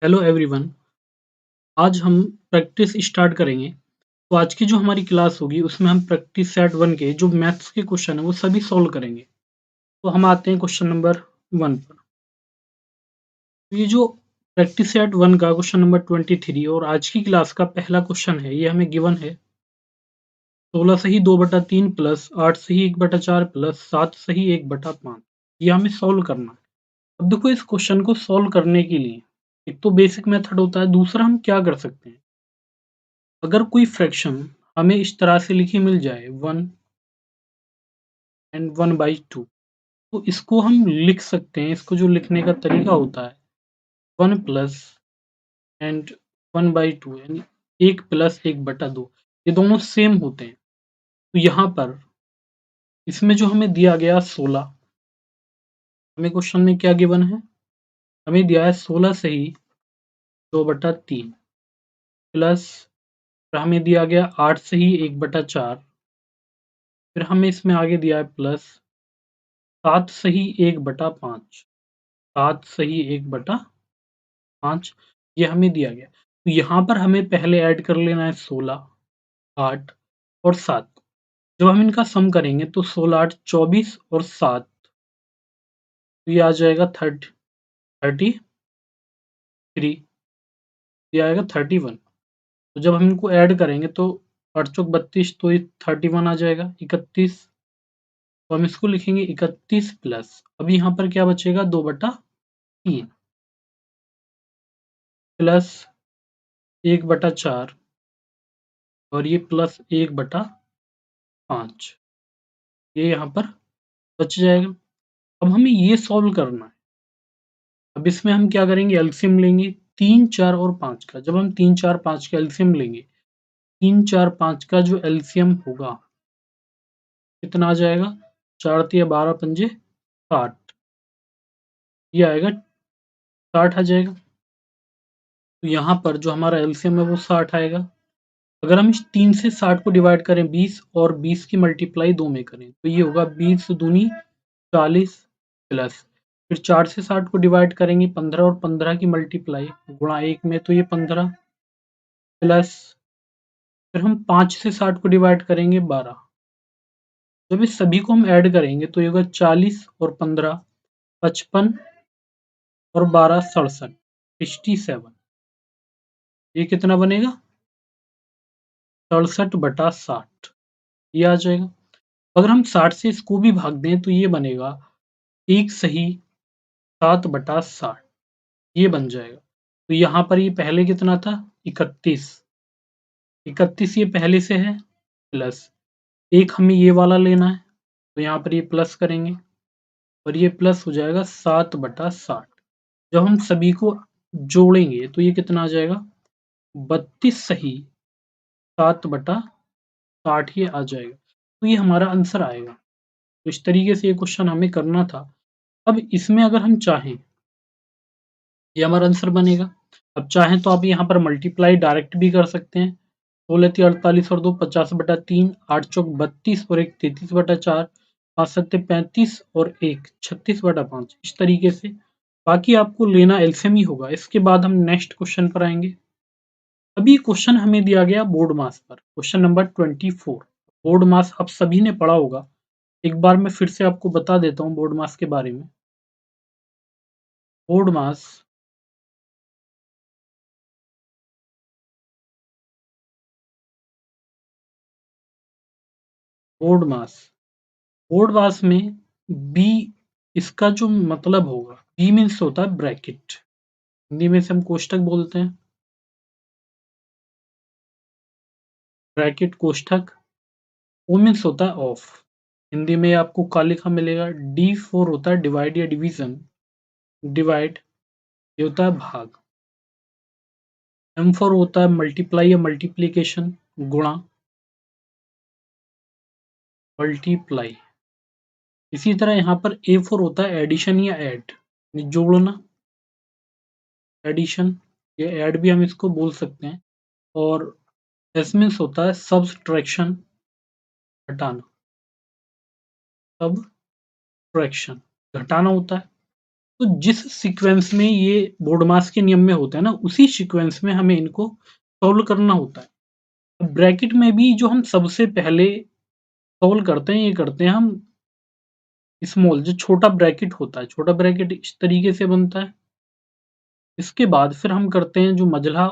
Hello everyone. आज हम practice start करेंगे। तो आज की जो हमारी क्लास होगी उसमें हम प्रैक्टिस सेट 1 के जो मैथ्स के क्वेश्चन है वो सभी सॉल्व करेंगे। तो हम आते हैं क्वेश्चन नंबर 1 पर। तो ये जो प्रैक्टिस सेट 1 का क्वेश्चन नंबर 23 और आज की क्लास का पहला क्वेश्चन है, ये हमें गिवन है 16 सही 2/3 प्लस 8 सही 1/4 प्लस 7 सही 1/5। ये हमें सॉल्व करना है। अब देखो, इस क्वेश्चन को सॉल्व करने के लिए एक तो बेसिक मेथड होता है, दूसरा हम क्या कर सकते हैं। अगर कोई फ्रैक्शन हमें इस तरह से लिखी मिल जाए 1 एंड 1/2, तो इसको हम लिख सकते हैं। इसको जो लिखने का तरीका होता है 1 प्लस एंड 1/2, यानी 1 प्लस 1/2। ये दोनों सेम होते हैं। तो यहाँ पर इसमें जो हमें दिया गया 16, हमें क्वेश्चन में क्या गिवन है, हमें दिया है 16 सही 2/3 प्लस, फिर हमें दिया गया 8 सही 1/4, फिर हमें इसमें आगे दिया है प्लस 7 सही 1/5, 7 सही 1/5, ये हमें दिया गया। तो यहाँ पर हमें पहले ऐड कर लेना है 16, 8 और 7। जब हम इनका सम करेंगे तो 16, 8, 24 और 7, तो ये आ जाएगा 33, ये आएगा 31। तो जब हम इनको ऐड करेंगे तो 8 चौक 32, तो ये 31 आ जाएगा, 31। तो हम इसको लिखेंगे 31 प्लस, अभी यहाँ पर क्या बचेगा 2/3 प्लस 1/4 और ये प्लस 1/5, ये यहाँ पर बच जाएगा। अब हमें ये सॉल्व करना है। अब इसमें हम क्या करेंगे, एलसीएम लेंगे 3, 4 और 5 का। जब हम 3, 4, 5 का एलसीएम लेंगे, 3, 4, 5 का जो एलसीएम होगा कितना आ जाएगा, 4 तिया 12 पंजे 60, ये आएगा 60 आ जाएगा। तो यहाँ पर जो हमारा एलसीएम है वो 60 आएगा। अगर हम इस 3 से 60 को डिवाइड करें 20 और 20 की मल्टीप्लाई 2 में करें तो ये होगा 20 दूनी 40 प्लस, फिर 4 से 60 को डिवाइड करेंगे 15 और 15 की मल्टीप्लाई गुणा 1 में, तो ये 15 प्लस, फिर हम 5 से 60 को डिवाइड करेंगे 12। जब इस सभी को हम ऐड करेंगे तो ये होगा 40 और 15 55 और 12 67, 67। ये कितना बनेगा, 67/60, ये आ जाएगा। अगर हम 60 से इसको भी भाग दें तो ये बनेगा 1 सही 7/60, ये बन जाएगा। तो यहाँ पर ये पहले कितना था, 31, 31 ये पहले से है, प्लस एक हमें ये वाला लेना है, तो यहाँ पर ये प्लस करेंगे और ये प्लस हो जाएगा 7/60। जब हम सभी को जोड़ेंगे तो ये कितना आ जाएगा, 32 सही 7/60, ये आ जाएगा। तो ये हमारा आंसर आएगा। तो इस तरीके से ये क्वेश्चन हमें करना था। अब इसमें अगर हम चाहें, ये हमारा आंसर बनेगा। अब चाहें तो आप यहाँ पर मल्टीप्लाई डायरेक्ट भी कर सकते हैं। 16 तिया 48 और 2 50/3, 8 चौक 32 और 1 33/4, 5 सत्ते 35 और 1 36/5, इस तरीके से। बाकी आपको लेना एलसीएम ही होगा। इसके बाद हम नेक्स्ट क्वेश्चन पर आएंगे। अभी क्वेश्चन हमें दिया गया बोर्ड मास पर, क्वेश्चन नंबर 24। बोर्ड मास आप सभी ने पढ़ा होगा, एक बार मैं फिर से आपको बता देता हूँ बोर्ड मास के बारे में। बोर्ड मास बोर्ड मास बोर्ड मास में बी, इसका जो मतलब होगा, बी मीन्स होता है ब्रैकेट, हिंदी में से हम कोष्टक बोलते हैं। ब्रैकेट कोष्टक, ओ मीन्स होता है ऑफ, हिंदी में आपको का लिखा मिलेगा। D4 होता है डिवाइड या डिवीजन, डिवाइड ये होता है भाग। M4 होता है मल्टीप्लाई या मल्टीप्लीकेशन, गुणा, मल्टीप्लाई। इसी तरह यहाँ पर A4 होता है एडिशन या ऐड, जोड़ना, एडिशन, ये ऐड भी हम इसको बोल सकते हैं। और एस मीन्स होता है सब्सट्रैक्शन, हटाना, सब्सट्रैक्शन घटाना होता है। तो जिस सीक्वेंस में ये बोर्डमास के नियम में होता है ना, उसी सीक्वेंस में हमें इनको सॉल्व करना होता है। ब्रैकेट में भी जो हम सबसे पहले सॉल्व करते हैं, ये करते हैं हम स्मॉल, जो छोटा ब्रैकेट होता है, छोटा ब्रैकेट इस तरीके से बनता है। इसके बाद फिर हम करते हैं जो मझला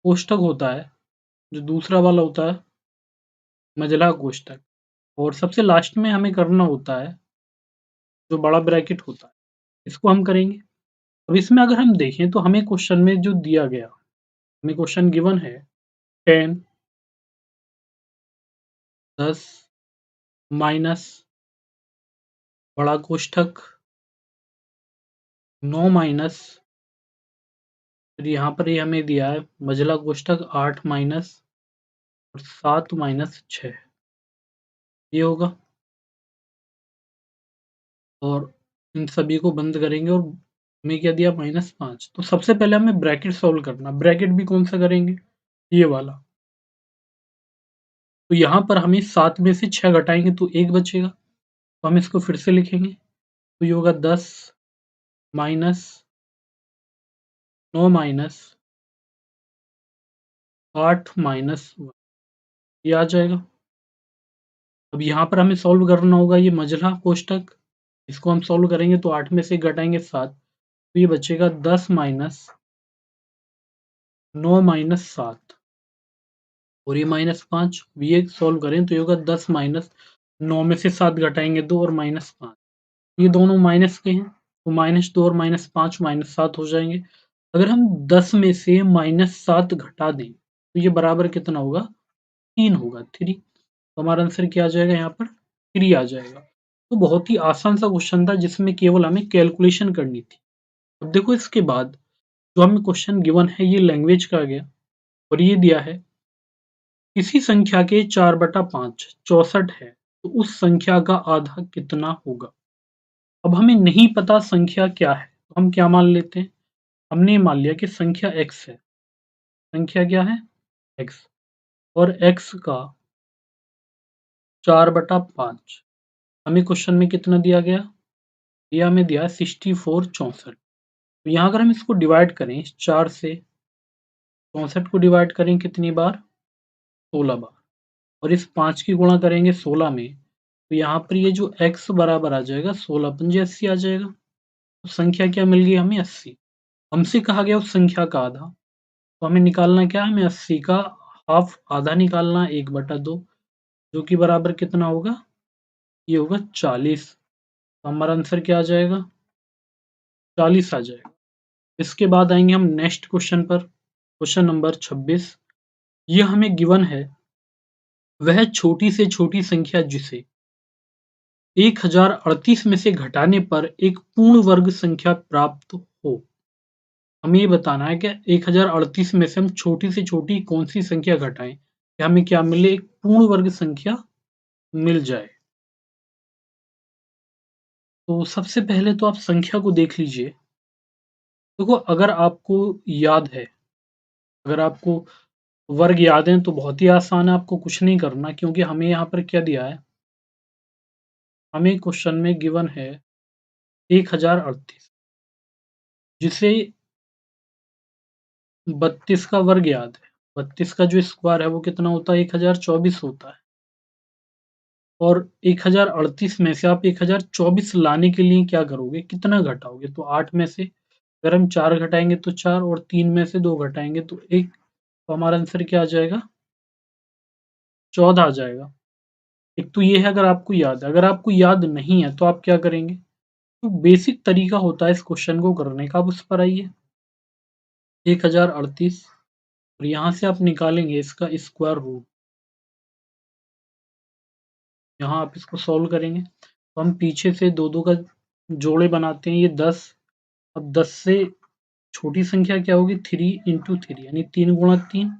कोष्ठक होता है, जो दूसरा वाला होता है मझला कोष्ठक, और सबसे लास्ट में हमें करना होता है जो बड़ा ब्रैकेट होता है, इसको हम करेंगे। अब इसमें अगर हम देखें तो हमें क्वेश्चन में जो दिया गया, हमें क्वेश्चन गिवन है 10 10 माइनस बड़ा कोष्ठक 9 माइनस, फिर यहाँ पर ये हमें दिया है मझला कोष्ठक 8 माइनस और 7 माइनस 6, ये होगा। और इन सभी को बंद करेंगे और हमें क्या दिया -5। तो सबसे पहले हमें ब्रैकेट सॉल्व करना, ब्रैकेट भी कौन सा करेंगे, ये वाला। तो यहाँ पर हमें 7 में से 6 घटाएंगे तो 1 बचेगा, तो हम इसको फिर से लिखेंगे, तो ये होगा 10 माइनस 9 माइनस 8 माइनस 1, ये आ जाएगा। अब यहाँ पर हमें सॉल्व करना होगा ये मझला कोष्ठक, इसको हम सॉल्व करेंगे तो 8 में से घटाएंगे 7, तो ये बचेगा 10 माइनस 9 माइनस 7 और ये -5, ये सॉल्व करें तो ये होगा 10 माइनस 9 में से 7 घटाएंगे 2 और -5, ये दोनों माइनस के हैं, तो -2 और -5 -7 हो जाएंगे। अगर हम 10 में से -7 घटा दें तो ये बराबर कितना होगा, 3 होगा, 3। तो हमारा आंसर क्या आ जाएगा, यहाँ पर 3 आ जाएगा। तो बहुत ही आसान सा क्वेश्चन था जिसमें केवल हमें कैलकुलेशन करनी थी। अब देखो इसके बाद जो हमें क्वेश्चन गिवन है ये लैंग्वेज का आ गया, और ये दिया है किसी संख्या के 4/5 64 है, तो उस संख्या का आधा कितना होगा। अब हमें नहीं पता संख्या क्या है, तो हम क्या मान लेते हैं, हमने मान लिया कि संख्या x है। संख्या क्या है, x, और x का 4/5 हमें क्वेश्चन में कितना दिया गया, ये हमें दिया है 64 64। तो यहाँ अगर हम इसको डिवाइड करें, 4 से 64 को डिवाइड करें कितनी बार, 16 बार, और इस 5 की गुणा करेंगे 16 में, तो यहाँ पर ये जो x बराबर आ जाएगा 16 पंजे 80 आ जाएगा। तो संख्या क्या मिल गई हमें, 80। हमसे कहा गया उस संख्या का आधा, तो हमें निकालना क्या है, हमें 80 का हाफ आधा निकालना है 1/2, जो कि बराबर कितना होगा, ये होगा 40। तो हमारा आंसर क्या आ जाएगा, 40 आ जाएगा। इसके बाद आएंगे हम नेक्स्ट क्वेश्चन पर, क्वेश्चन नंबर 26। ये हमें गिवन है वह छोटी से छोटी संख्या जिसे 1038 में से घटाने पर एक पूर्ण वर्ग संख्या प्राप्त हो। हमें ये बताना है कि 1038 में से हम छोटी से छोटी कौन सी संख्या घटाएं कि हमें क्या मिले, एक पूर्ण वर्ग संख्या मिल जाए। तो सबसे पहले तो आप संख्या को देख लीजिए। देखो अगर आपको याद है, अगर आपको वर्ग याद है तो बहुत ही आसान है, आपको कुछ नहीं करना, क्योंकि हमें यहाँ पर क्या दिया है, हमें क्वेश्चन में गिवन है 1038, जिसे 32 का वर्ग याद है। 32 का जो स्क्वायर है वो कितना होता है, 1024 होता है। और 1038 में से आप 1024 लाने के लिए क्या करोगे, कितना घटाओगे, तो 8 में से अगर हम 4 घटाएंगे तो 4, और 3 में से 2 घटाएंगे तो 1, तो हमारा आंसर क्या आ जाएगा, 14 आ जाएगा। एक तो ये है अगर आपको याद है, अगर आपको याद नहीं है तो आप क्या करेंगे, तो बेसिक तरीका होता है इस क्वेश्चन को करने का, आप उस पर आइए। 1038 और यहाँ से आप निकालेंगे इसका स्क्वायर रूट, यहाँ आप इसको सॉल्व करेंगे तो हम पीछे से 2-2 का जोड़े बनाते हैं, ये 10। अब 10 से छोटी संख्या क्या होगी, 3 इंटू 3 यानी 3 गुणा 3,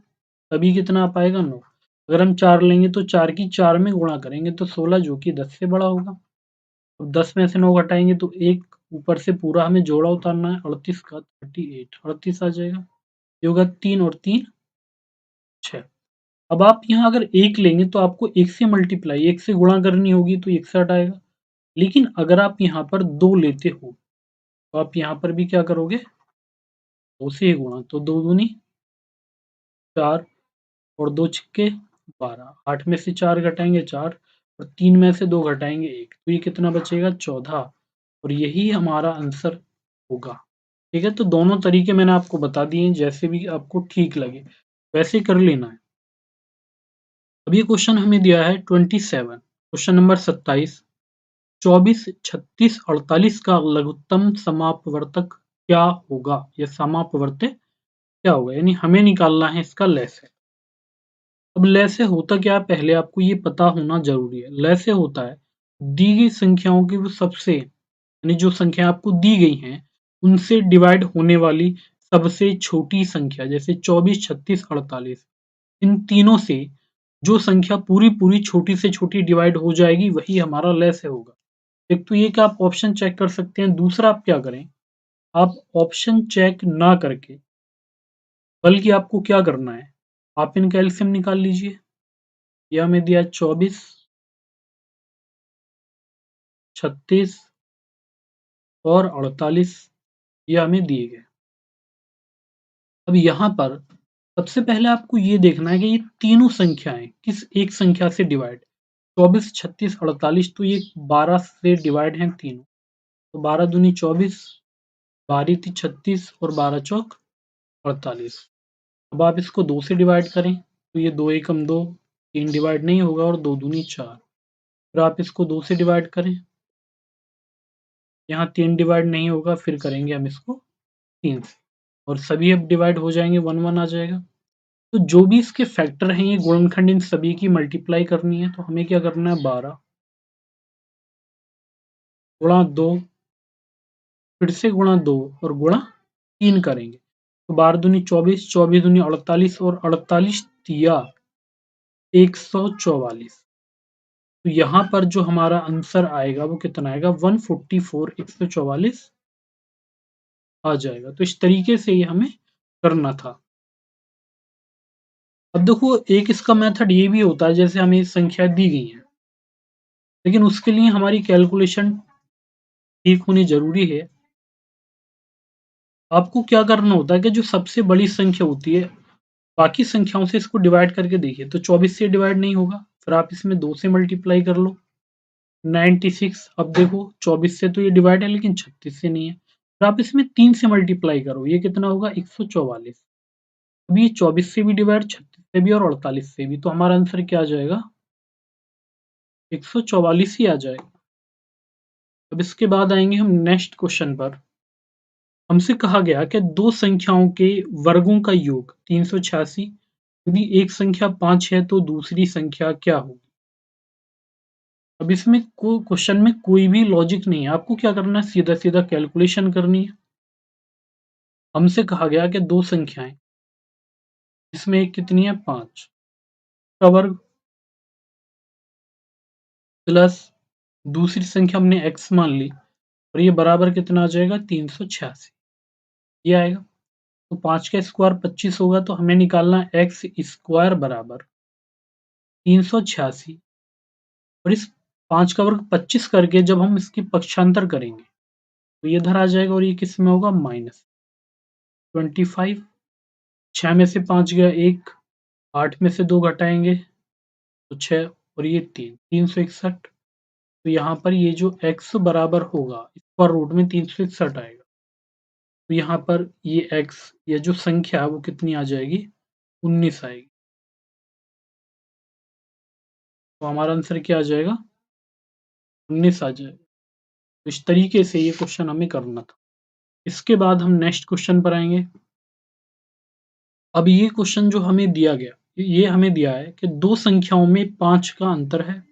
तभी कितना आ पाएगा, 9। अगर हम 4 लेंगे तो 4 की 4 में गुणा करेंगे तो 16, जो कि 10 से बड़ा होगा। अब 10 में से 9 घटाएंगे तो 1, ऊपर से पूरा हमें जोड़ा उतारना है, 38 का 38, 38 आ जाएगा। ये होगा 3 और 3 6। अब आप यहाँ अगर 1 लेंगे तो आपको 1 से मल्टीप्लाई, 1 से गुणा करनी होगी, तो 1 से हटाएगा। लेकिन अगर आप यहाँ पर 2 लेते हो तो आप यहाँ पर भी क्या करोगे, 2 से ही गुणा, तो 2 दूनी 4 और 2 छक्के 12, 8 में से 4 घटाएँगे 4 और 3 में से 2 घटाएँगे 1, तो ये कितना बचेगा 14 और यही हमारा आंसर होगा। ठीक है, तो दोनों तरीके मैंने आपको बता दिए हैं, जैसे भी आपको ठीक लगे, वैसे कर लेना है। अब ये क्वेश्चन हमें दिया है 27, क्वेश्चन नंबर 27, 24, 36, 48 का लघुत्तम समापवर्तक क्या होगा? या समापवर्त्य क्या होगा? यानी हमें निकालना है इसका लसागु। अब लसागु होता क्या है, पहले आपको ये पता होना ज़रूरी है। लसागु होता है, दी गई संख्याओं की वो सबसे, यानी जो संख्या आपको दी गई हैं, उनसे डिवाइड होने वाली सबसे छोटी संख्या, जैसे 24, 36, 48, इन तीनों से जो संख्या पूरी-पूरी छोटी से छोटी डिवाइड हो जाएगी, वही हमारा लसागु होगा। एक तो ये कि आप ऑप्शन चेक कर सकते हैं, दूसरा आप क्या करें, आप ऑप्शन चेक ना करके, बल्कि आपको क्या करना है, आप इनका एलसीएम निकाल लीजिए। ये हमें दिया है 24, 36 और 48, ये हमें दिए गए। अब यहाँ पर सबसे पहले आपको ये देखना है कि ये तीनों संख्याएँ किस एक संख्या से डिवाइड, 24, 36, 48, तो ये 12 से डिवाइड हैं तीनों। तो 12 दूनी 24, 12 ती 36 और 12 चौक 48। अब आप इसको 2 से डिवाइड करें, तो ये 2 एकम 2, 3 डिवाइड नहीं होगा और 2 दूनी 4। फिर आप इसको 2 से डिवाइड करें, यहाँ 3 डिवाइड नहीं होगा, फिर करेंगे हम इसको 3 से और सभी अब डिवाइड हो जाएँगे, 1-1 आ जाएगा। तो जो भी इसके फैक्टर हैं, ये गुणनखंड इन सभी की मल्टीप्लाई करनी है, तो हमें क्या करना है, 12 गुणा 2, फिर से गुणा 2 और गुणा 3 करेंगे। तो 12 दूनी 24, 24 दूनी 48 और 48 तिया 144। तो यहाँ पर जो हमारा आंसर आएगा वो कितना आएगा, 144, 144 आ जाएगा। तो इस तरीके से ये हमें करना था। अब देखो, एक इसका मेथड ये भी होता है, जैसे हमें संख्या दी गई है, लेकिन उसके लिए हमारी कैलकुलेशन ठीक होनी ज़रूरी है। आपको क्या करना होता है कि जो सबसे बड़ी संख्या होती है, बाकी संख्याओं से इसको डिवाइड करके देखिए, तो 24 से डिवाइड नहीं होगा, फिर आप इसमें 2 से मल्टीप्लाई कर लो, 96। अब देखो 24 से तो ये डिवाइड है, लेकिन 36 से नहीं है। फिर आप इसमें 3 से मल्टीप्लाई करो, ये कितना होगा, 144। अब ये 24 से भी डिवाइड, 36 से भी और 48 से भी, तो हमारा आंसर क्या आ जाएगा, 144 ही आ जाएगा। अब इसके बाद आएँगे हम नेक्स्ट क्वेश्चन पर। हमसे कहा गया कि 2 संख्याओं के वर्गों का योग 386, यदि एक संख्या 5 है तो दूसरी संख्या क्या होगी? अब इसमें को क्वेश्चन में कोई भी लॉजिक नहीं है, आपको क्या करना है, सीधा-सीधा कैलकुलेशन करनी है। हमसे कहा गया कि 2 संख्याएँ, इसमें एक कितनी है, 5 का वर्ग प्लस दूसरी संख्या हमने x मान ली और ये बराबर कितना आ जाएगा, 386, ये आएगा। तो 5 का स्क्वायर 25 होगा, तो हमें निकालना है एक्स स्क्वायर बराबर 386 और इस 5 का वर्ग 25 करके जब हम इसकी पक्षांतर करेंगे, तो ये इधर आ जाएगा और ये किस में होगा, माइनस 25। 6 में से 5 गया 1, 8 में से 2 घटाएंगे तो 6 और ये 3, 361। तो यहाँ पर ये जो x बराबर होगा, स्क्वायर रूट में 361 आएगा। तो यहाँ पर ये x, ये जो संख्या है वो कितनी आ जाएगी, 19 आएगी। तो हमारा आंसर क्या आ जाएगा, 19 आ जाएगा। तो इस तरीके से ये क्वेश्चन हमें करना था। इसके बाद हम नेक्स्ट क्वेश्चन पर आएँगे। अब ये क्वेश्चन जो हमें दिया गया, ये हमें दिया है कि 2 संख्याओं में 5 का अंतर है।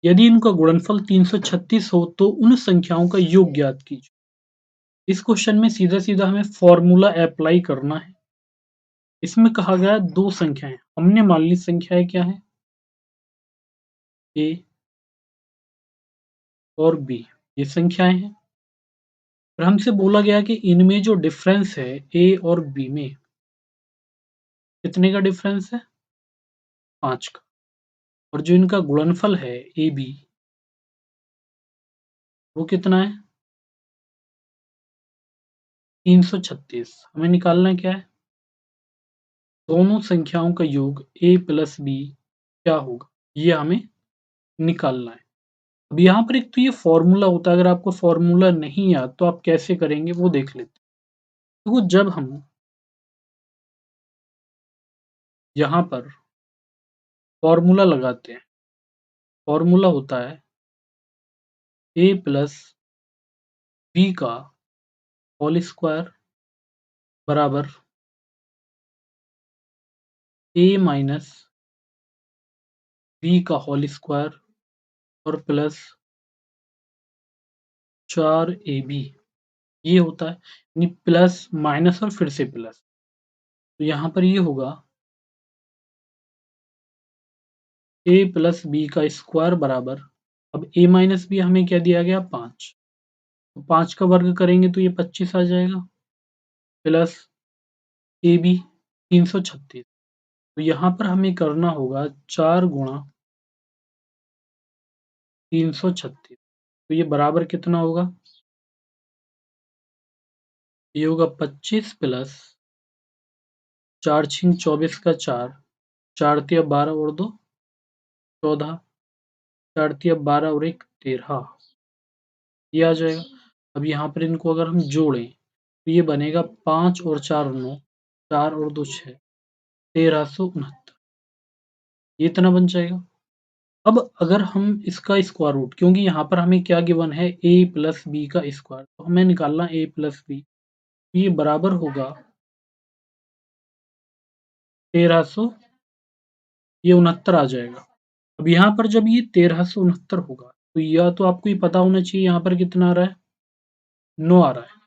यदि इनका गुणनफल 336 हो तो उन संख्याओं का योग ज्ञात कीजिए। इस क्वेश्चन में सीधा-सीधा हमें फॉर्मूला अप्लाई करना है। इसमें कहा गया है 2 संख्याएँ, हमने मान ली संख्याएँ क्या हैं, A और B, ये संख्याएँ हैं। फिर हमसे बोला गया कि इनमें जो डिफरेंस है A और B में, कितने का डिफरेंस है, 5 का। और जो इनका गुणनफल है AB, वो कितना है, 336 हमें निकालना क्या है? दोनों संख्याओं का योग a प्लस b क्या होगा? ये हमें निकालना है। अब यहाँ पर एक तो ये फ़ॉर्मूला होता है, अगर आपको फ़ॉर्मूला नहीं याद तो आप कैसे करेंगे वो देख लेते हैं। देखो जब हम यहाँ पर फ़ॉर्मूला लगाते हैं, फ़ॉर्मूला होता है a प्लस b का होल स्क्वायर बराबर a माइनस b का होल स्क्वायर और प्लस 4ab ये होता है, यानी प्लस माइनस और फिर से प्लस। तो यहाँ पर ये होगा a प्लस b का स्क्वायर बराबर, अब a माइनस b हमें क्या दिया गया 5, तो 5 का वर्ग करेंगे तो ये 25 आ जाएगा प्लस ab 336। तो यहाँ पर हमें करना होगा 4 गुणा 336, तो ये बराबर कितना होगा? ये होगा 25 प्लस 4 छींक 24 का 4, 4 तिया 12 और 2 14, 4 तिया 12 और 1 13, ये आ जाएगा। अब यहाँ पर इनको अगर हम जोड़ें तो ये बनेगा 5 और 4 9, 4 और 2 6, 1369, ये इतना बन जाएगा। अब अगर हम इसका स्क्वायर रूट, क्योंकि यहाँ पर हमें क्या गिवन है a प्लस बी का स्क्वायर, तो हमें निकालना a प्लस बी, ये बराबर होगा 1300, ये 69 आ जाएगा। अब यहाँ पर जब ये 1369 होगा तो या तो आपको ये पता होना चाहिए यहाँ पर कितना आ रहा है, 9 आ रहा है।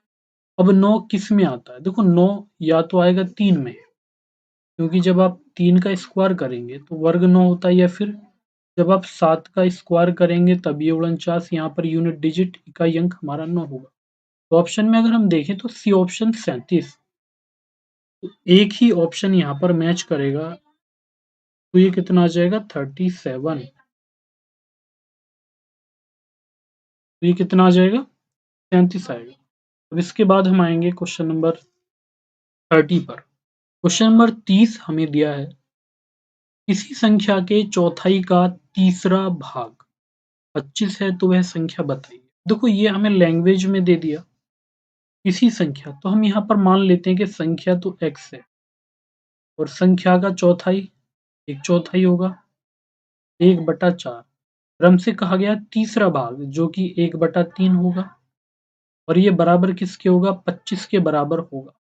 अब 9 किस में आता है? देखो 9 या तो आएगा 3 में, क्योंकि जब आप 3 का स्क्वायर करेंगे तो वर्ग 9 होता है, या फिर जब आप 7 का स्क्वायर करेंगे तब ये 49, यहाँ पर यूनिट डिजिट इकाई अंक हमारा 9 होगा। तो ऑप्शन में अगर हम देखें तो सी ऑप्शन 37, तो एक ही ऑप्शन यहाँ पर मैच करेगा, तो ये कितना आ जाएगा 37, तो ये कितना आ जाएगा 37 आएगा। अब इसके बाद हम आएंगे क्वेश्चन नंबर 30 पर। क्वेश्चन नंबर 30 हमें दिया है, किसी संख्या के चौथाई का तीसरा भाग 25 है तो वह संख्या बताइए। देखो ये हमें लैंग्वेज में दे दिया किसी संख्या, तो हम यहाँ पर मान लेते हैं कि संख्या तो x है और संख्या का चौथाई, एक चौथाई होगा 1/4, और हमसे कहा गया तीसरा भाग जो कि 1/3 होगा, और ये बराबर किसके होगा 25 के बराबर होगा।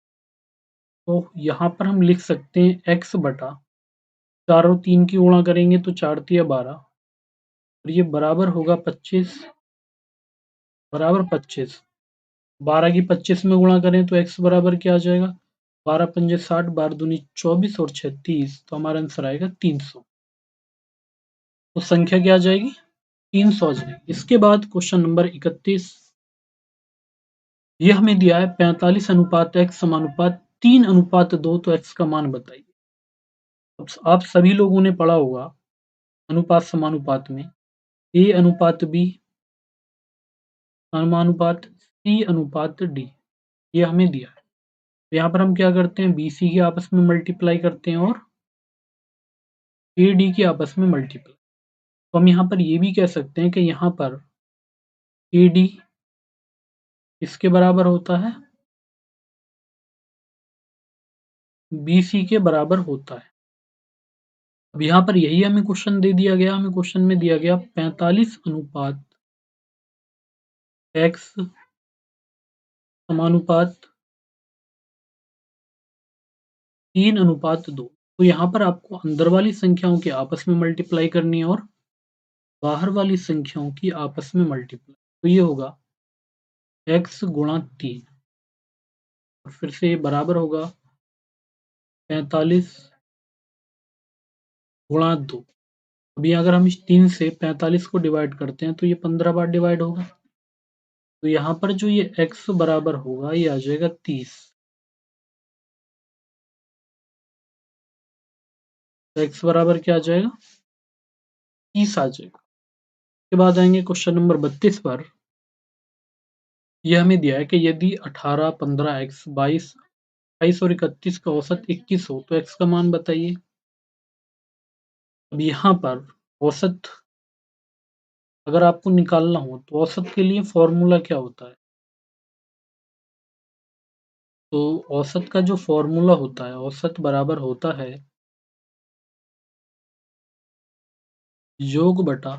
तो यहाँ पर हम लिख सकते हैं x बटा 4 और 3 की गुणा करेंगे तो 4 तिया 12, और ये बराबर होगा 25, बराबर 25, 12 की 25 में गुणा करें तो x बराबर क्या आ जाएगा 12 पंजे 60, 12 दूनी 24 और 6 30, तो हमारा आंसर आएगा 300। तो संख्या क्या आ जाएगी 300 आ जाएगी। इसके बाद क्वेश्चन नंबर 31, ये हमें दिया है 45 अनुपात x समानुपात 3 अनुपात 2, तो x का मान बताइए। अब आप सभी लोगों ने पढ़ा होगा अनुपात समानुपात में a अनुपात b समानुपात c अनुपात d, ये हमें दिया है। तो यहाँ पर हम क्या करते हैं bc की आपस में मल्टीप्लाई करते हैं और ad की आपस में मल्टीप्लाई। तो हम यहाँ पर ये भी कह सकते हैं कि यहाँ पर ad किसके बराबर होता है, bc के बराबर होता है। अब यहाँ पर यही हमें क्वेश्चन दे दिया गया, हमें क्वेश्चन में दिया गया 45 अनुपात x समानुपात 3 अनुपात 2। तो यहाँ पर आपको अंदर वाली संख्याओं के आपस में मल्टीप्लाई करनी है और बाहर वाली संख्याओं की आपस में मल्टीप्लाई। तो ये होगा x गुणा 3, और फिर से ये बराबर होगा 45 गुणा 2। अभी अगर हम इस 3 से 45 को डिवाइड करते हैं तो ये 15 बार डिवाइड होगा। तो यहाँ पर जो ये x बराबर होगा ये आ जाएगा 30। तो x बराबर क्या आ जाएगा 30 आ जाएगा। उसके बाद आएंगे क्वेश्चन नंबर 32 पर। ये हमें दिया है कि यदि 18, 15, x, 22, 28 और 31 का औसत 21 हो तो x का मान बताइए। अब यहाँ पर औसत अगर आपको निकालना हो तो औसत के लिए फॉर्मूला क्या होता है? तो औसत का जो फॉर्मूला होता है, औसत बराबर होता है योग बटा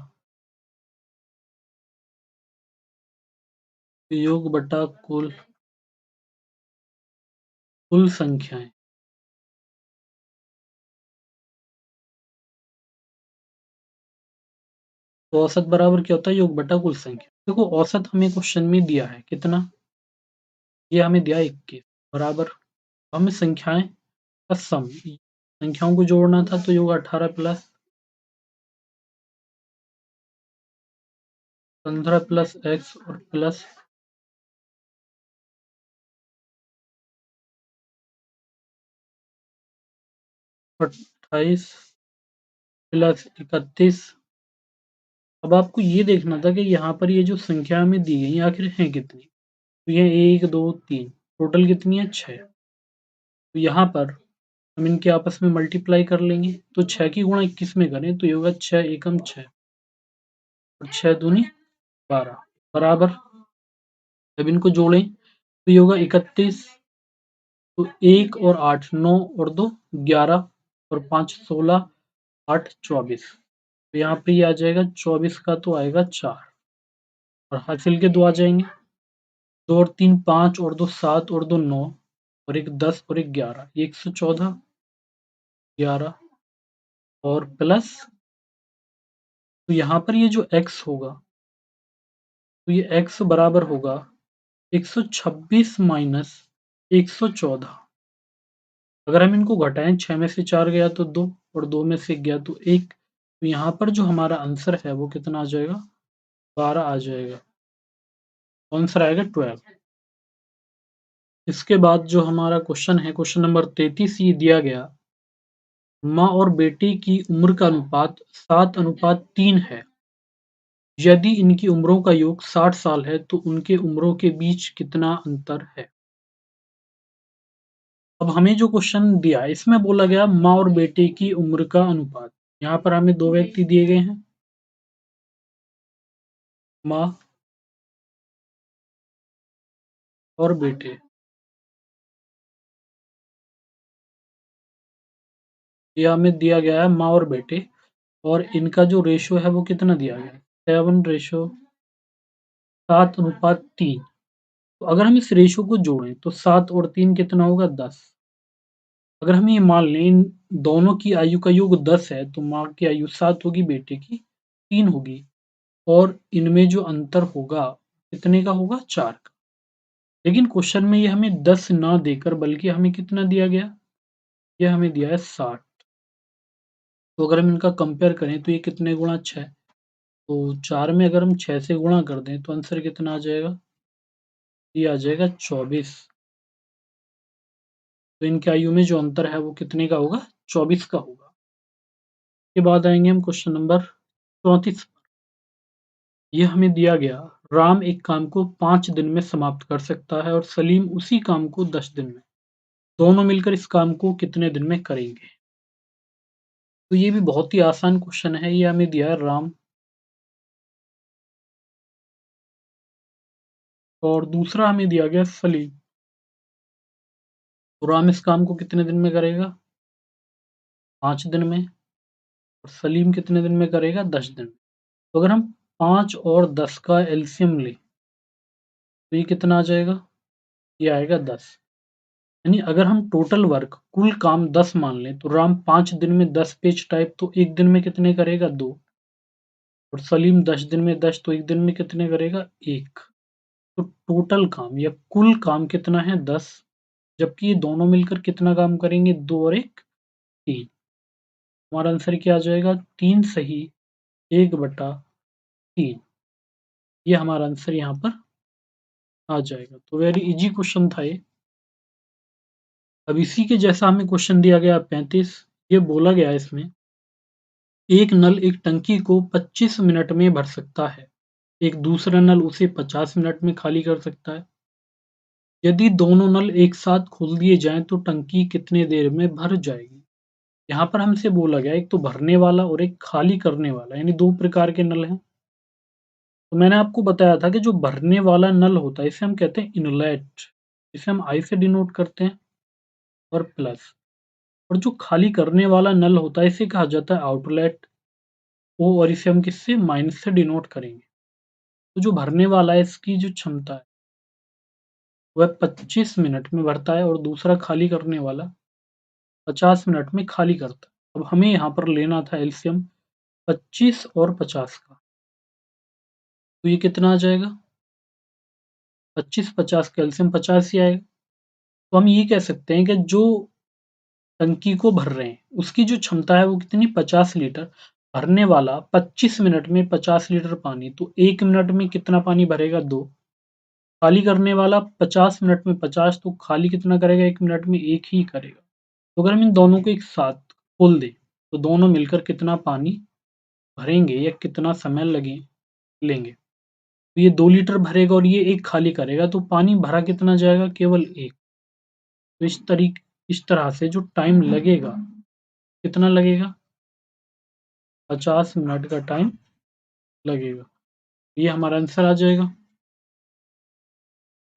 कुल संख्याएं। तो औसत बराबर क्या होता है? योग बटा कुल संख्या। देखो औसत हमें क्वेश्चन में दिया है कितना? ये हमें दिया है 21 बराबर हमें संख्याएं का सम संख्याओं को जोड़ना था तो ये होगा 18 प्लस 15 प्लस x और प्लस 28 प्लस 31। अब आपको ये देखना था कि यहाँ पर ये जो संख्या हमें दी गई आखिर है कितनी? तो ये 1, 2, 3 टोटल कितनी है? 6। तो यहाँ पर हम इनके आपस में मल्टीप्लाई कर लेंगे तो 6 की गुणा 21 में करें तो ये होगा 6 एकम 6 और 6 दूनी 12 बराबर। जब इनको जोड़ें तो ये होगा 31 तो 1 और 8 9 और 2 11 और 5 16 8 24। तो यहाँ पे ये आ जाएगा 24 का तो आएगा 4 और हासिल के 2 आ जाएंगे 2 और 3 5 और 2 7 और 2 9 और एक 10 और एक 11 114 11 और प्लस तो यहाँ पर ये जो x होगा तो ये x बराबर होगा 126 माइनस 114। अगर हम इनको घटाएं 6 में से 4 गया तो 2 और 2 में से गया तो 1। तो यहाँ पर जो हमारा आंसर है वो कितना आ जाएगा? 12 आ जाएगा। आंसर आएगा 12। इसके बाद जो हमारा क्वेश्चन है क्वेश्चन नंबर 33 ये दिया गया माँ और बेटे की उम्र का अनुपात 7:3 है। यदि इनकी उम्रों का योग 60 साल है तो उनके उम्रों के बीच कितना अंतर है? अब हमें जो क्वेश्चन दिया है इसमें बोला गया माँ और बेटे की उम्र का अनुपात। यहाँ पर हमें दो व्यक्ति दिए गए हैं माँ और बेटे। ये हमें दिया गया है माँ और बेटे और इनका जो रेशो है वो कितना दिया गया है? 7:3। तो अगर हम इस रेशो को जोड़ें तो 7 और 3 कितना होगा? 10। अगर हम ये मान लें इन दोनों की आयु का योग 10 है तो माँ की आयु 7 होगी बेटे की 3 होगी और इनमें जो अंतर होगा कितने का होगा? 4 का। लेकिन क्वेश्चन में ये हमें 10 ना देकर बल्कि हमें कितना दिया गया? ये हमें दिया है 60। तो अगर हम इनका कंपेयर करें तो ये कितने गुणा 6 तो 4 में अगर हम 6 से गुणा कर दें तो आंसर कितना आ जाएगा? ये आ जाएगा 24। तो इनकी आयु में जो अंतर है वो कितने का होगा? 24 का होगा। के बाद आएंगे हम क्वेश्चन नंबर 34 पर। ये हमें दिया गया राम एक काम को 5 दिन में समाप्त कर सकता है और सलीम उसी काम को 10 दिन में। दोनों मिलकर इस काम को कितने दिन में करेंगे? तो ये भी बहुत ही आसान क्वेश्चन है। ये हमें दिया है राम और दूसरा हमें दिया गया सलीम। तो राम इस काम को कितने दिन में करेगा? 5 दिन में और सलीम कितने दिन में करेगा? 10 दिन में। तो अगर हम 5 और 10 का एलसीएम लें तो ये कितना आ जाएगा? ये आएगा 10। यानी अगर हम टोटल वर्क कुल काम 10 मान लें तो राम 5 दिन में 10 पेज टाइप तो 1 दिन में कितने करेगा? 2 और सलीम 10 दिन में 10 तो 1 दिन में कितने करेगा? 1। तो टोटल काम या कुल काम कितना है? 10 जबकि ये दोनों मिलकर कितना काम करेंगे? 2 और 1 3। हमारा आंसर क्या आ जाएगा? 3 सही 1/3। ये हमारा आंसर यहाँ पर आ जाएगा। तो वेरी इजी क्वेश्चन था ये। अब इसी के जैसा हमें क्वेश्चन दिया गया 35। ये बोला गया इसमें एक नल एक टंकी को 25 मिनट में भर सकता है एक दूसरा नल उसे 50 मिनट में खाली कर सकता है। यदि दोनों नल एक साथ खोल दिए जाएँ तो टंकी कितने देर में भर जाएगी? यहाँ पर हमसे बोला गया है एक तो भरने वाला और एक खाली करने वाला, यानी 2 प्रकार के नल हैं। तो मैंने आपको बताया था कि जो भरने वाला नल होता है इसे हम कहते हैं इनलेट, इसे हम आई से डिनोट करते हैं और प्लस, और जो खाली करने वाला नल होता है इसे कहा जाता है आउटलेट ओ, और इसे हम किससे माइनस से डिनोट करेंगे। तो जो भरने वाला है इसकी जो क्षमता है वह 25 मिनट में भरता है और दूसरा खाली करने वाला 50 मिनट में खाली करता है। अब हमें यहाँ पर लेना था एलसीएम 25 और 50 का, तो ये कितना आ जाएगा? 25-50 का एलसीएम 50 ही आएगा। तो हम ये कह सकते हैं कि जो टंकी को भर रहे हैं, उसकी जो क्षमता है वो कितनी 50 लीटर, भरने वाला 25 मिनट में 50 लीटर पानी, तो 1 मिनट में कितना पानी भरेगा 2, खाली करने वाला 50 मिनट में 50, तो खाली कितना करेगा 1 मिनट में 1 ही करेगा। तो अगर हम इन दोनों को एक साथ खोल दें, तो दोनों मिलकर कितना पानी भरेंगे या कितना समय लगे लेंगे? तो ये 2 लीटर भरेगा और ये 1 खाली करेगा, तो पानी भरा कितना जाएगा? केवल 1। तो इस तरह से जो टाइम लगेगा, कितना लगेगा? 50 मिनट का टाइम लगेगा। ये हमारा आंसर आ जाएगा।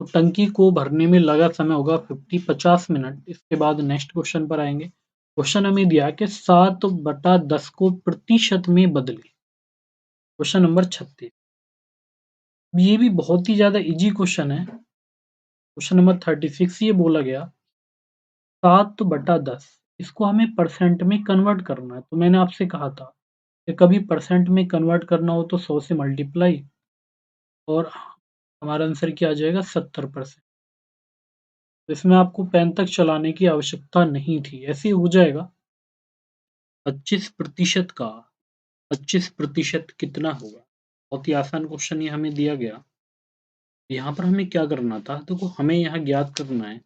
तो टंकी को भरने में लगा समय होगा 50 मिनट। इसके बाद नेक्स्ट क्वेश्चन पर आएँगे। क्वेश्चन हमें दिया कि 7/10 को प्रतिशत में बदलें। Question number 36। ये भी बहुत ही ज़्यादा ईज़ी क्वेश्चन है। क्वेश्चन नंबर 36, ये बोला गया 7/10 इसको हमें परसेंट में कन्वर्ट करना है। तो मैंने आपसे कहा था कि कभी परसेंट में कन्वर्ट करना हो तो 100 से मल्टीप्लाई, और हमारा आंसर क्या आ जाएगा? 70%। तो इसमें आपको पेन तक चलाने की आवश्यकता नहीं थी, ऐसे ही हो जाएगा। 25% का 25% कितना होगा? बहुत ही आसान क्वेश्चन ये हमें दिया गया। यहाँ पर हमें क्या करना था? देखो, हमें यहाँ ज्ञात करना है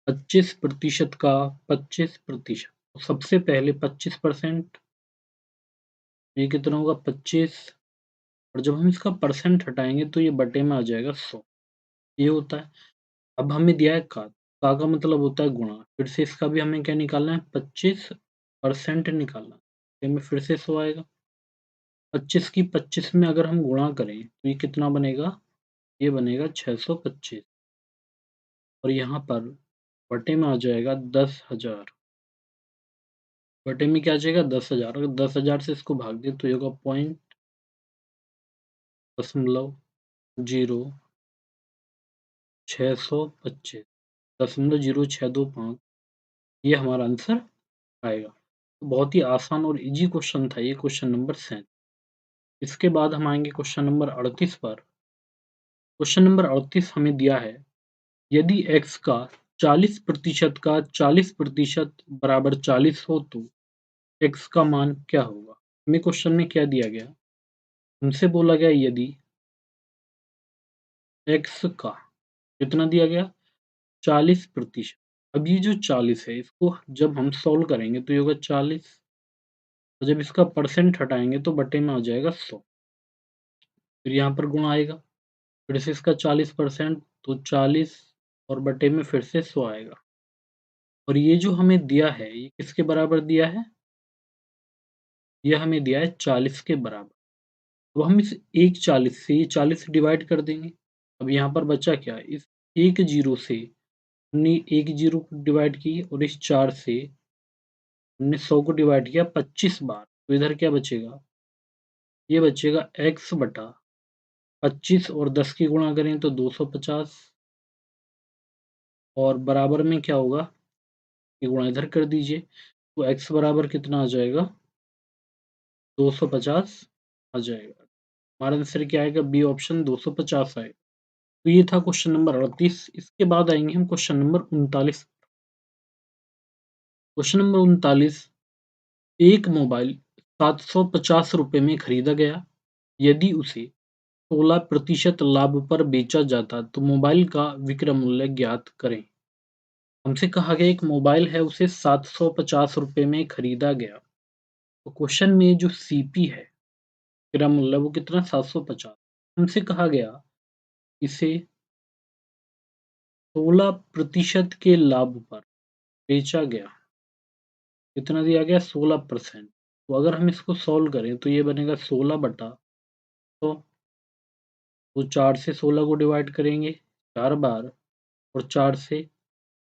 25% का 25%। तो सबसे पहले 25%, ये कितना होगा? 25, और जब हम इसका परसेंट हटाएँगे तो ये बटे में आ जाएगा 100, ये होता है। अब हमें दिया है का मतलब होता है गुणा, फिर से इसका भी हमें क्या निकालना है? 25% निकालना है, फिर में फिर से 100 आएगा। 25 की 25 में अगर हम गुणा करें तो ये कितना बनेगा? ये बनेगा 625, और यहाँ पर बटे में आ जाएगा 10,000। बटे में क्या आ जाएगा? 10,000। अगर 10,000 से इसको भाग दें तो ये होगा 0.0625, 0.0625, ये हमारा आंसर आएगा। तो बहुत ही आसान और ईज़ी क्वेश्चन था ये, क्वेश्चन नंबर 37। इसके बाद हम आएँगे क्वेश्चन नंबर 38 पर। क्वेश्चन नंबर 38 हमें दिया है, यदि x का 40% का 40% बराबर 40 हो तो x का मान क्या होगा? हमें क्वेश्चन में क्या दिया गया? हमसे बोला गया यदि x का कितना दिया गया? 40%। अब ये जो 40 है इसको जब हम सॉल्व करेंगे तो ये होगा 40, और जब इसका परसेंट हटाएँगे तो बटे में आ जाएगा 100। फिर यहाँ पर गुणा आएगा, फिर से इसका 40%, तो 40 और बटे में फिर से 100 आएगा। और ये जो हमें दिया है ये किसके बराबर दिया है? ये हमें दिया है 40 के बराबर। तो हम इस एक 40 से ये 40 डिवाइड कर देंगे। अब यहाँ पर बचा क्या? इस एक जीरो से हमने एक जीरो को डिवाइड की, और इस 4 से हमने 100 को डिवाइड किया 25 बार। तो इधर क्या बचेगा? ये बचेगा x बटा 25, और 10 की गुणा करें तो 250, और बराबर में क्या होगा? ये गुणा इधर कर दीजिए, तो x बराबर कितना आ जाएगा? 250 आ जाएगा। हमारा आंसर क्या आएगा? बी ऑप्शन 250 आएगा। तो ये था क्वेश्चन नंबर 38। इसके बाद आएँगे हम क्वेश्चन नंबर 39। क्वेश्चन नंबर 39, एक मोबाइल ₹750 में खरीदा गया। यदि उसे 16% लाभ पर बेचा जाता तो मोबाइल का विक्रय मूल्य ज्ञात करें। हमसे कहा गया एक मोबाइल है उसे ₹750 में खरीदा गया। तो क्वेश्चन में जो सीपी है मेरा मूल्य वो कितना 750। हमसे कहा गया इसे 16% के लाभ पर बेचा गया। कितना दिया गया 16%। तो अगर हम इसको सॉल्व करें तो ये बनेगा 16 बटा तो 4 से 16 को डिवाइड करेंगे 4 बार और 4 से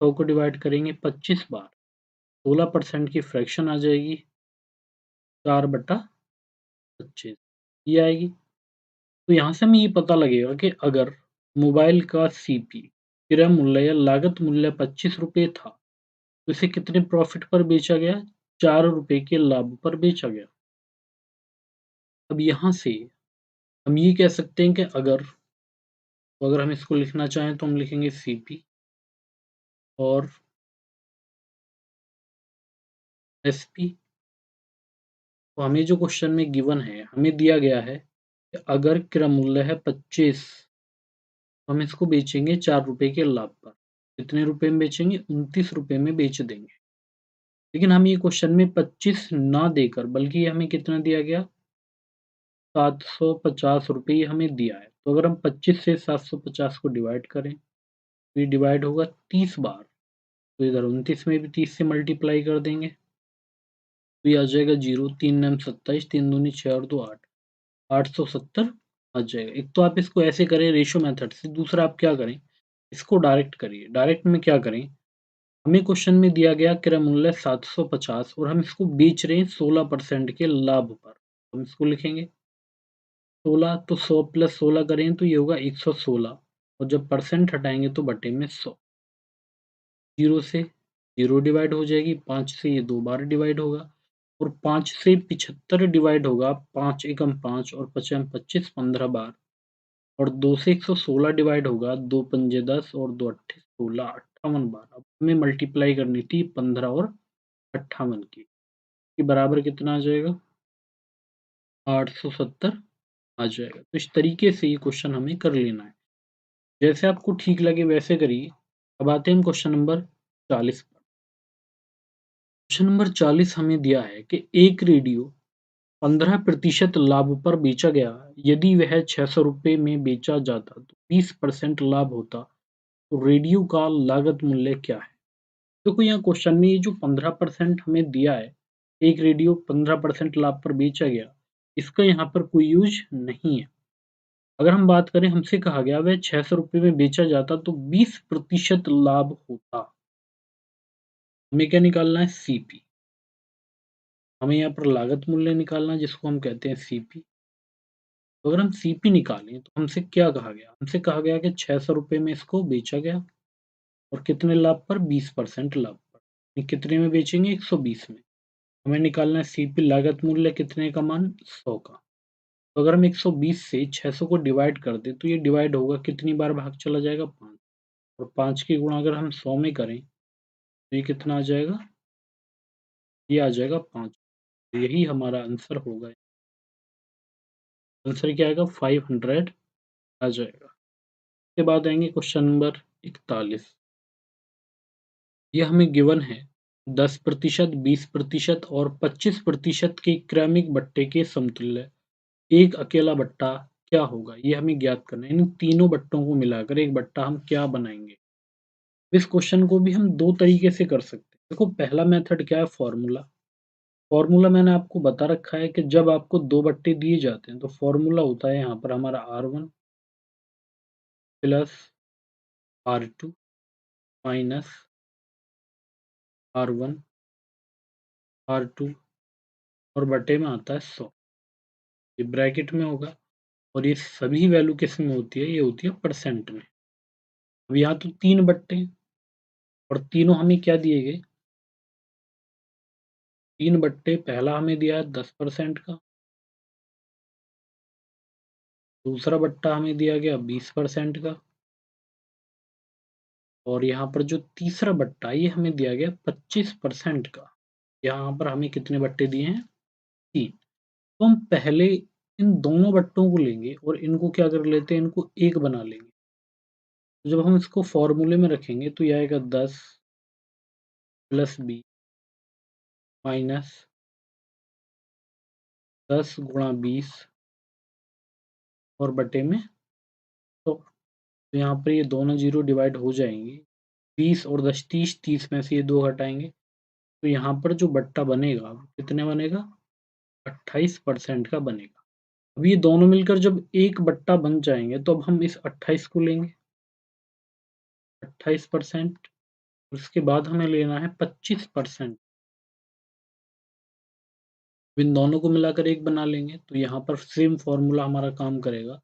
100 को डिवाइड करेंगे 25 बार। 16% की फ्रैक्शन आ जाएगी 4/25 ये आएगी। तो यहाँ से हमें ये पता लगेगा कि अगर मोबाइल का सीपी क्रय मूल्य या लागत मूल्य 25 रुपये था तो इसे कितने प्रॉफिट पर बेचा गया 4 रुपये के लाभ पर बेचा गया। अब यहाँ से हम ये कह सकते हैं कि अगर हम इसको लिखना चाहें तो हम लिखेंगे सीपी और एसपी। तो हमें जो क्वेश्चन में गिवन है हमें दिया गया है कि अगर क्रय मूल्य है 25 तो हम इसको बेचेंगे 4 रुपए के लाभ पर। कितने रुपए में बेचेंगे 29 रुपए में बेच देंगे। लेकिन हम ये क्वेश्चन में 25 ना देकर बल्कि हमें कितना दिया गया 750 रुपये ये हमें दिया है। तो अगर हम 25 से 750 को डिवाइड करें तो ये डिवाइड होगा 30 बार। तो इधर 29 में भी 30 से मल्टीप्लाई कर देंगे तो ये आ जाएगा 0 3 9 27 3 दूनी 6 और 2 8 870 आ जाएगा। एक तो आप इसको ऐसे करें रेशो मेथड से, दूसरा आप क्या करें इसको डायरेक्ट करिए। डायरेक्ट में क्या करें हमें क्वेश्चन में दिया गया क्रय मूल्य 750 और हम इसको बेच रहे हैं 16% के लाभ पर। हम इसको लिखेंगे 16 तो 100 प्लस 16 करें तो ये होगा 116 और जब परसेंट हटाएंगे तो बटे में 100। 0 से 0 डिवाइड हो जाएगी 5 से ये 2 बार डिवाइड होगा और 5 से 75 डिवाइड होगा 5 एकम 5 और 5 25 15 बार और 2 से 116 डिवाइड होगा 2 पंजे 10 और 2 अट्ठे 16 58 बार। अब हमें मल्टीप्लाई करनी थी 15 और 58 की बराबर कितना आ जाएगा 870 आ जाएगा। तो इस तरीके से ये क्वेश्चन हमें कर लेना है। जैसे आपको ठीक लगे वैसे करिए। अब आते हैं क्वेश्चन नंबर 40 पर। क्वेश्चन नंबर 40 हमें दिया है कि एक रेडियो 15% लाभ पर बेचा गया। यदि वह 600 रुपये में बेचा जाता तो 20% लाभ होता तो रेडियो का लागत मूल्य क्या है। देखो यहाँ क्वेश्चन में ये जो 15% हमें दिया है एक रेडियो 15% लाभ पर बेचा गया इसका यहाँ पर कोई यूज नहीं है। अगर हम बात करें हमसे कहा गया वह 600 रुपये में बेचा जाता तो 20% लाभ होता। हमें क्या निकालना है सीपी। हमें यहाँ पर लागत मूल्य निकालना है जिसको हम कहते हैं सीपी। तो अगर हम सीपी निकालें तो हमसे क्या कहा गया हमसे कहा गया कि 600 रुपये में इसको बेचा गया और कितने लाभ पर 20% लाभ पर। ये कितने में बेचेंगे 120 में। हमें निकालना है सीपी लागत मूल्य कितने का मान 100 का। तो अगर हम 120 से 600 को डिवाइड कर दें तो ये डिवाइड होगा कितनी बार भाग चला जाएगा 5 और 5 की गुणा अगर हम 100 में करें तो ये कितना आ जाएगा ये आ जाएगा 5। यही हमारा आंसर होगा। आंसर क्या आएगा 500 आ जाएगा। उसके बाद आएंगे क्वेश्चन नंबर 41। ये हमें गिवन है 10%, 20% और 25% के क्रमिक बट्टे के समतुल्य एक अकेला बट्टा क्या होगा ये हमें ज्ञात करना है। इन तीनों बट्टों को मिलाकर एक बट्टा हम क्या बनाएंगे। इस क्वेश्चन को भी हम दो तरीके से कर सकते हैं। देखो पहला मेथड क्या है फॉर्मूला। फॉर्मूला मैंने आपको बता रखा है कि जब आपको दो बट्टे दिए जाते हैं तो फॉर्मूला होता है यहाँ पर हमारा R1 plus R2 minus R1 R2 और बटे में आता है 100। ये ब्रैकेट में होगा और ये सभी वैल्यू किस में होती है ये होती है परसेंट में। अब यहाँ तो 3 बट्टे हैं और तीनों हमें क्या दिए गए 3 बट्टे पहला हमें दिया है 10% का, दूसरा बट्टा हमें दिया गया 20% का और यहाँ पर जो तीसरा बट्टा ये हमें दिया गया 25% का। यहाँ पर हमें कितने बट्टे दिए हैं 3। तो हम पहले इन दोनों बट्टों को लेंगे और इनको क्या कर लेते हैं इनको एक बना लेंगे। तो जब हम इसको फॉर्मूले में रखेंगे तो ये आएगा 10 प्लस 20 माइनस 10 गुणा 20 और बटे में 100। तो यहाँ पर ये दोनों 0 डिवाइड हो जाएंगे। 20 और 10 30, 30 में से ये 2 हटाएंगे तो यहाँ पर जो बट्टा बनेगा वो कितने बनेगा, 28% का बनेगा। अब ये दोनों मिलकर जब एक बट्टा बन जाएंगे तो अब हम इस 28 को लेंगे, 28%। उसके बाद हमें लेना है 25%। इन दोनों को मिलाकर एक बना लेंगे तो यहाँ पर सेम फॉर्मूला हमारा काम करेगा,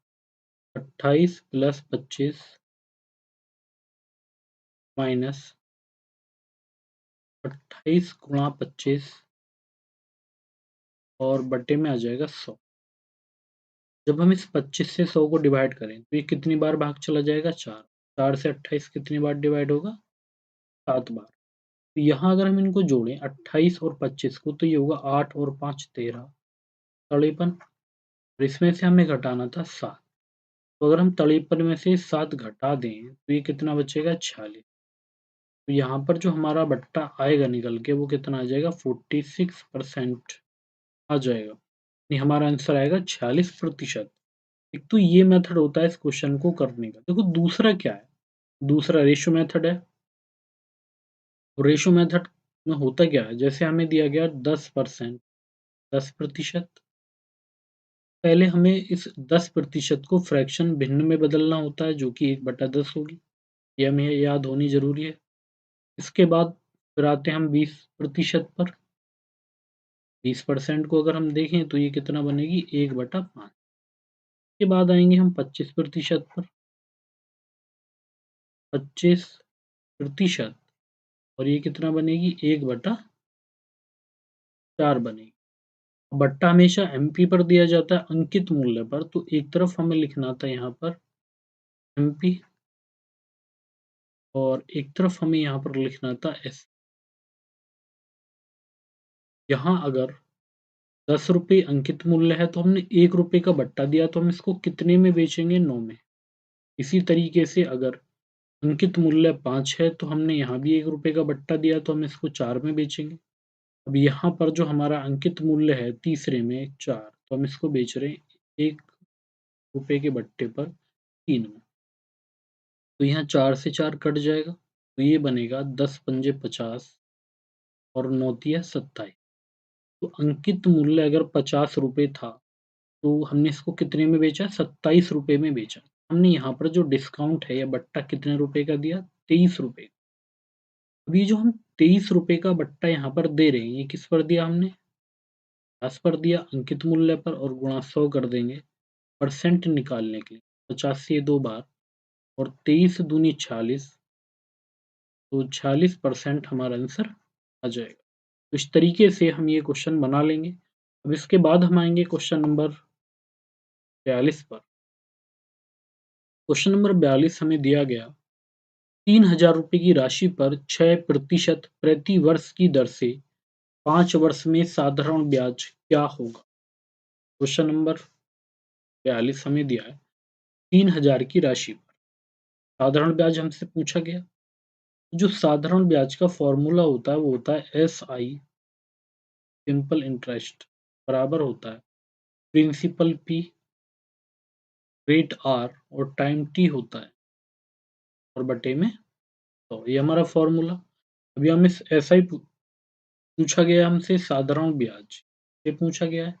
28 प्लस 25 माइनस 28 गुणा 25 और बटे में आ जाएगा 100। जब हम इस 25 से 100 को डिवाइड करें तो ये कितनी बार भाग चला जाएगा, 4। 4 से 28 कितनी बार डिवाइड होगा, 7 बार। तो यहाँ अगर हम इनको जोड़ें 28 और 25 को तो ये होगा 8 और 5 13, 53। और इसमें से हमें घटाना था 7। तो अगर हम 53 में से 7 घटा दें तो ये कितना बचेगा, 46। तो यहाँ पर जो हमारा बट्टा आएगा निकल के वो कितना आ जाएगा, 46% आ जाएगा। नहीं, हमारा आंसर आएगा 46%। एक तो ये मेथड होता है इस क्वेश्चन को करने का। देखो दूसरा क्या है, दूसरा रेशो मेथड है। रेशो मेथड में होता क्या है, जैसे हमें दिया गया 10%, 10%। पहले हमें इस 10% को फ्रैक्शन भिन्न में बदलना होता है जो कि 1/10 होगी। ये हमें याद होनी जरूरी है। इसके बाद फिर आते हैं हम 20% पर। 20% को अगर हम देखें तो ये कितना बनेगी, 1/5। के बाद आएंगे हम 25% पर। 25% और ये कितना बनेगी, 1/4 बनेगी। बट्टा हमेशा एमपी पर दिया जाता है, अंकित मूल्य पर। तो एक तरफ हमें लिखना था यहाँ पर एमपी और एक तरफ हमें यहाँ पर लिखना था एस। यहाँ अगर 10 रुपये अंकित मूल्य है तो हमने 1 रुपये का बट्टा दिया तो हम इसको कितने में बेचेंगे, 9 में। इसी तरीके से अगर अंकित मूल्य 5 है तो हमने यहाँ भी 1 रुपये का बट्टा दिया तो हम इसको 4 में बेचेंगे। अब यहाँ पर जो हमारा अंकित मूल्य है तीसरे में 4, तो हम इसको बेच रहे हैं 1 रुपये के बट्टे पर 3 में। तो यहाँ 4 से 4 कट जाएगा तो ये बनेगा 10 पंजे 50 और 9 तिया 27। तो अंकित मूल्य अगर 50 रुपये था तो हमने इसको कितने में बेचा, 27 रुपये में बेचा। हमने यहाँ पर जो डिस्काउंट है या बट्टा कितने रुपए का दिया, 23 रुपये। अब ये जो हम 23 रुपये का बट्टा यहाँ पर दे रहे हैं ये किस पर दिया हमने, 50 पर दिया अंकित मूल्य पर और गुणा 100 कर देंगे परसेंट निकालने के लिए। 50 से 2 बार और 23 दूनी 46, तो 46% हमारा आंसर आ जाएगा। तो इस तरीके से हम ये क्वेश्चन बना लेंगे। अब इसके बाद हम आएंगे क्वेश्चन नंबर 42 पर। क्वेश्चन नंबर 42 हमें दिया गया 3000 रुपये की राशि पर 6% प्रति वर्ष की दर से 5 वर्ष में साधारण ब्याज क्या होगा। क्वेश्चन नंबर 42 हमें दिया है 3000 की राशि पर साधारण ब्याज हमसे पूछा गया। जो साधारण ब्याज का फॉर्मूला होता है वो होता है SI, सिंपल इंटरेस्ट, बराबर होता है प्रिंसिपल P, रेट R और टाइम T होता है और बटे में। तो ये हमारा फॉर्मूला। अभी हम इस SI पूछा गया हमसे साधारण ब्याज, ये पूछा गया है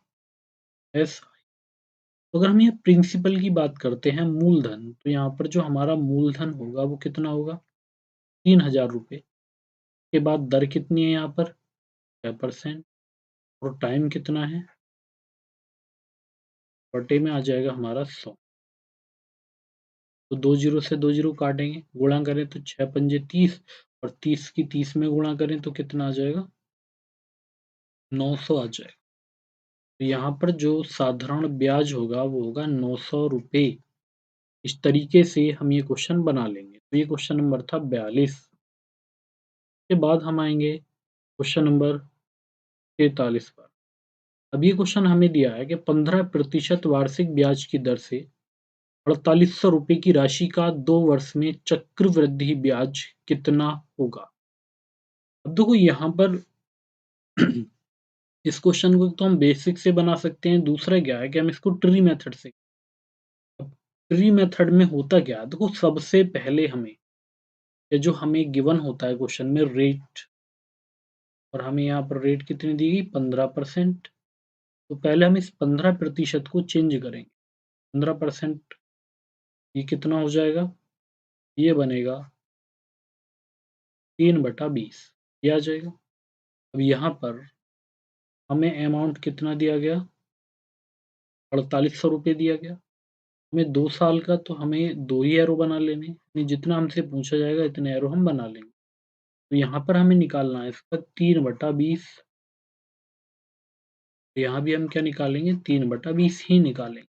SI। तो अगर हम ये प्रिंसिपल की बात करते हैं मूलधन, तो यहाँ पर जो हमारा मूलधन होगा वो कितना होगा, 3000 रुपये। के बाद दर कितनी है यहाँ पर, 6% और टाइम कितना है, बटे में आ जाएगा हमारा 100। तो 2 जीरो से 2 जीरो काटेंगे, गुणा करें तो 6 पंजे 30 और 30 की 30 में गुणा करें तो कितना आ जाएगा, 900 आ जाएगा। तो यहाँ पर जो साधारण ब्याज होगा वो होगा 900 रुपये। इस तरीके से हम ये क्वेश्चन बना लेंगे। तो ये क्वेश्चन नंबर था 42। के बाद हम आएंगे क्वेश्चन नंबर 43 पर। अब ये क्वेश्चन हमें दिया है कि 15% वार्षिक ब्याज की दर से 4800 रुपये की राशि का 2 वर्ष में चक्रवृद्धि ब्याज कितना होगा। अब देखो यहाँ पर इस क्वेश्चन को तो हम बेसिक से बना सकते हैं। दूसरा क्या है कि हम इसको ट्री मेथड से, प्री मेथड में होता क्या है? देखो सबसे पहले हमें ये जो हमें गिवन होता है क्वेश्चन में रेट और हमें यहाँ पर रेट कितनी दी गई 15%। तो पहले हम इस 15% को चेंज करेंगे। 15% ये कितना हो जाएगा? ये बनेगा 3/20 ये आ जाएगा। अब यहाँ पर हमें अमाउंट कितना दिया गया? 4800 रुपये दिया गया। हमें 2 साल का तो हमें 2 ही एरो बना लेने हैं, यानी जितना हमसे पूछा जाएगा इतने एरो हम बना लेंगे। तो यहाँ पर हमें निकालना है इसका 3/20। यहाँ भी हम क्या निकालेंगे? 3/20 ही निकालेंगे।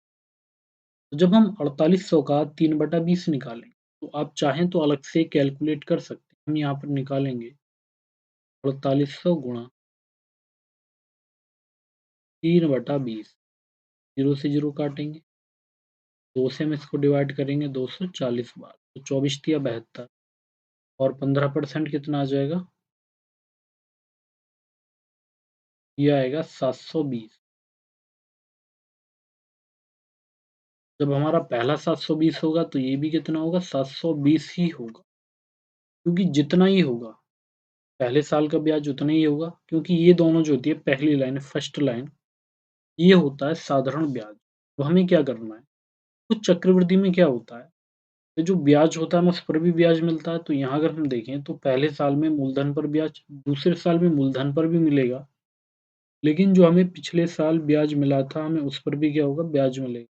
तो जब हम 4800 का 3/20 निकालेंगे, तो आप चाहें तो अलग से कैलकुलेट कर सकते हैं। हम यहाँ पर निकालेंगे 4800 गुणा 3/20, 0 से 0 काटेंगे, 2 से हम इसको डिवाइड करेंगे 240 बार, तो 24 तिया 72 और 15% कितना आ जाएगा? ये आएगा 720। जब हमारा पहला 720 होगा तो ये भी कितना होगा? 720 ही होगा, क्योंकि जितना ही होगा पहले साल का ब्याज उतना ही होगा, क्योंकि ये दोनों जो होती है पहली लाइन फर्स्ट लाइन, ये होता है साधारण ब्याज। तो हमें क्या करना है? तो चक्रवृद्धि में क्या होता है? तो जो ब्याज होता है हमें उस पर भी ब्याज मिलता है। तो यहाँ अगर हम देखें तो पहले साल में मूलधन पर ब्याज, दूसरे साल में मूलधन पर भी मिलेगा, लेकिन जो हमें पिछले साल ब्याज मिला था हमें उस पर भी क्या होगा? ब्याज मिलेगा।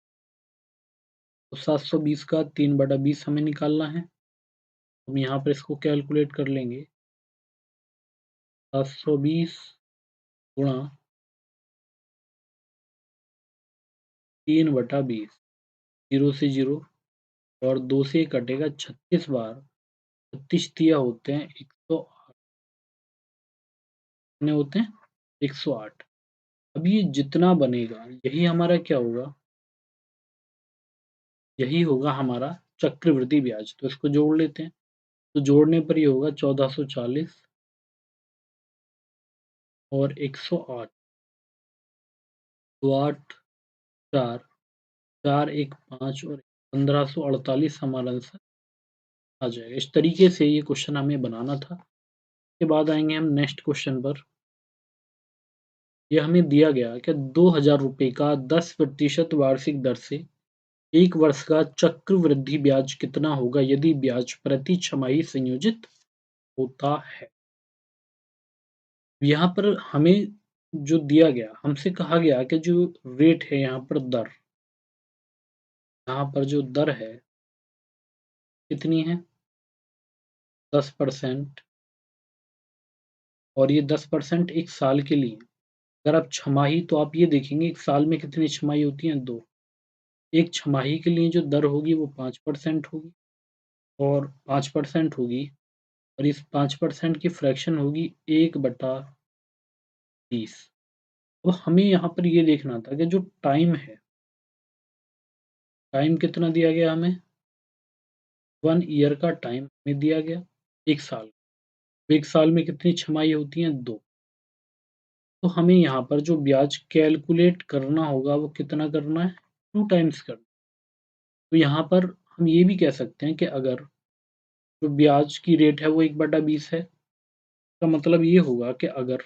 तो 720 का 3/20 हमें निकालना है। हम यहाँ पर इसको कैलकुलेट कर लेंगे। 720 गुणा 3/20, 0 से 0 और 2 से कटेगा 36 बार, 36 तिया होते हैं 108। कितने होते हैं? 108। अब ये जितना बनेगा यही हमारा क्या होगा? यही होगा हमारा चक्रवृद्धि ब्याज। तो इसको जोड़ लेते हैं। तो जोड़ने पर ये होगा 1440 और 108। 2 8 4 4 1 5 और 1548 हमारा आंसर आ जाएगा। इस तरीके से ये क्वेश्चन हमें बनाना था। इसके बाद आएंगे हम नेक्स्ट क्वेश्चन पर। ये हमें दिया गया कि 2000 रुपये का 10% वार्षिक दर से 1 वर्ष का चक्रवृद्धि ब्याज कितना होगा यदि ब्याज प्रति छमाही संयोजित होता है। यहाँ पर हमें जो दिया गया, हमसे कहा गया कि जो रेट है यहाँ पर दर, यहाँ पर जो दर है कितनी है? 10%। और ये 10% 1 साल के लिए। अगर आप छमाही तो आप ये देखेंगे 1 साल में कितनी छमाही होती हैं? 2। एक छमाही के लिए जो दर होगी वो 5% होगी और 5% होगी और इस 5% की फ्रैक्शन होगी 1/20। तो हमें यहाँ पर ये देखना था कि जो टाइम है, टाइम कितना दिया गया हमें? 1 ईयर का टाइम हमें दिया गया, 1 साल। 1 साल में कितनी छमाही होती हैं? 2। तो हमें यहाँ पर जो ब्याज कैलकुलेट करना होगा वो कितना करना है? 2 टाइम्स करना। तो यहाँ पर हम ये भी कह सकते हैं कि अगर जो ब्याज की रेट है वो 1/20 है, इसका मतलब ये होगा कि अगर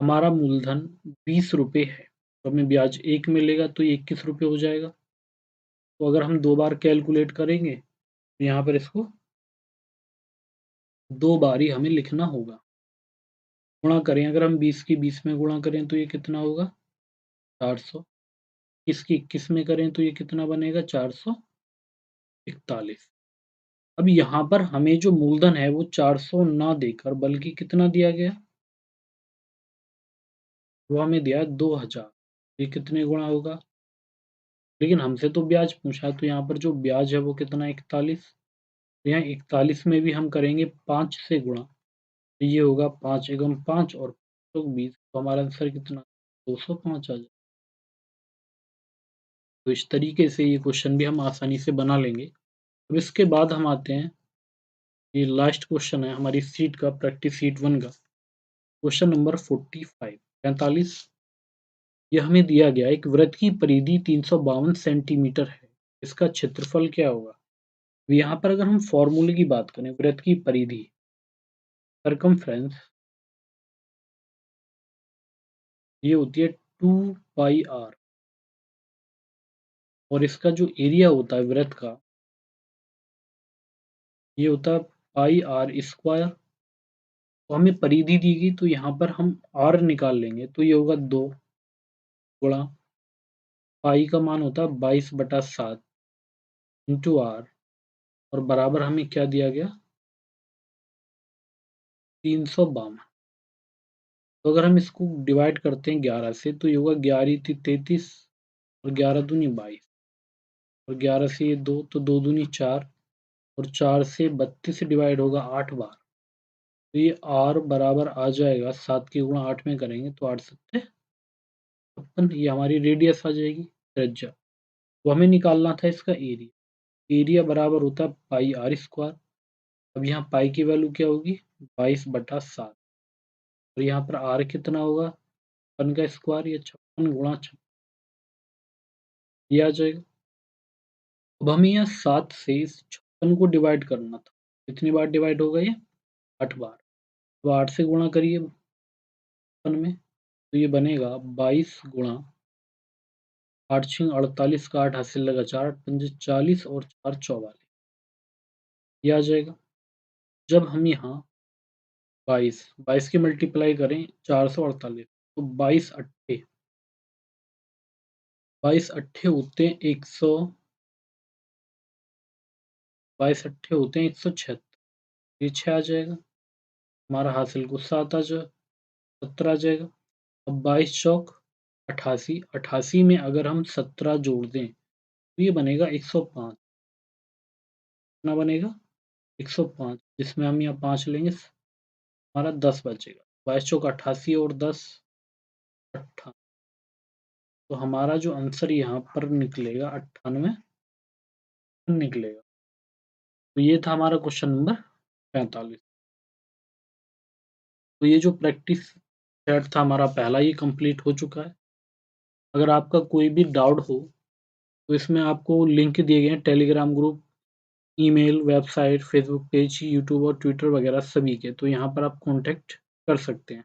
हमारा मूलधन 20 रुपए है, तो हमें ब्याज 1 मिलेगा तो ये 21 रुपए हो जाएगा। तो अगर हम 2 बार कैलकुलेट करेंगे, तो यहाँ पर इसको 2 बार ही हमें लिखना होगा। गुणा करें अगर हम 20 की 20 में गुणा करें तो ये कितना होगा? 400। 21 की 21 में करें तो ये कितना बनेगा? 441। अब यहाँ पर हमें जो मूलधन है वो 400 ना देकर बल्कि कितना दिया गया? वो हमें दिया है 2000। ये कितने गुणा होगा? लेकिन हमसे तो ब्याज पूछा है तो यहाँ पर जो ब्याज है वो कितना? 41। तो यहाँ 41 में भी हम करेंगे 5 से गुणा, तो ये होगा 5 एकम 5 और 20, तो हमारा आंसर कितना? 205 आ जाए। तो इस तरीके से ये क्वेश्चन भी हम आसानी से बना लेंगे। अब इसके बाद हम आते हैं, ये लास्ट क्वेश्चन है हमारी सीट का, प्रैक्टिस सीट 1 का, क्वेश्चन नंबर 45 45। ये हमें दिया गया एक वृत्त की परिधि 352 सेंटीमीटर है। इसका क्षेत्रफल क्या होगा? यहाँ पर अगर हम फॉर्मूले की बात करें वृत्त की परिधि सर्कमफ्रेंस ये होती है 2 पाई आर और इसका जो एरिया होता है वृत्त का ये होता है पाई आर स्क्वायर। तो हमें परिधि दी गई तो यहाँ पर हम आर निकाल लेंगे तो ये होगा 2 गुणा पाई का मान होता है 22/7 इंटू आर और बराबर हमें क्या दिया गया 352। तो अगर हम इसको डिवाइड करते हैं 11 से तो ये होगा 11 × 33 और 11 दूनी 22 और 11 से ये 2 तो 2 दूनी 4 और 4 से 32 डिवाइड होगा 8 बार। तो ये आर बराबर आ जाएगा 7 की गुणा 8 में करेंगे तो 8 सत्ते 56 ये हमारी रेडियस आ जाएगी त्रिज्या। तो हमें निकालना था इसका एरिया। एरिया बराबर होता है पाई आर स्क्वायर। अब यहाँ पाई की वैल्यू क्या होगी 22/7 और यहाँ पर आर कितना होगा 56 का स्क्वायर या 56 गुणा 56 ये आ जाएगा। अब हमें यहाँ 7 से इस 56 को डिवाइड करना था। कितनी बार डिवाइड होगा ये 8 बार। तो 8 से गुणा करिए 56 में तो ये बनेगा 22 गुणा 8 छीं 48 का 8 हासिल लगा 4 8 पंजे 40 और 4 44 ये आ जाएगा। जब हम यहाँ 22 की मल्टीप्लाई करें 448 तो 22 अट्ठे होते हैं 100 22 अट्ठे होते हैं 176 ये 6 आ जाएगा। हमारा हासिल को 7 आ जाए 17 आ जाएगा। अब 22 चौक 88 88 में अगर हम 17 जोड़ दें तो ये बनेगा 105 कितना बनेगा 105 जिसमें हम यहाँ 5 लेंगे हमारा 10 बचेगा 22 चौक 88 और 10 98 तो हमारा जो आंसर यहाँ पर निकलेगा 98 निकलेगा। तो ये था हमारा क्वेश्चन नंबर 45। तो ये जो प्रैक्टिस सेट था हमारा पहला ये कंप्लीट हो चुका है। अगर आपका कोई भी डाउट हो तो इसमें आपको लिंक दिए गए हैं Telegram group, email, website, Facebook page, YouTube और ट्विटर वगैरह सभी के। तो यहाँ पर आप कॉन्टैक्ट कर सकते हैं।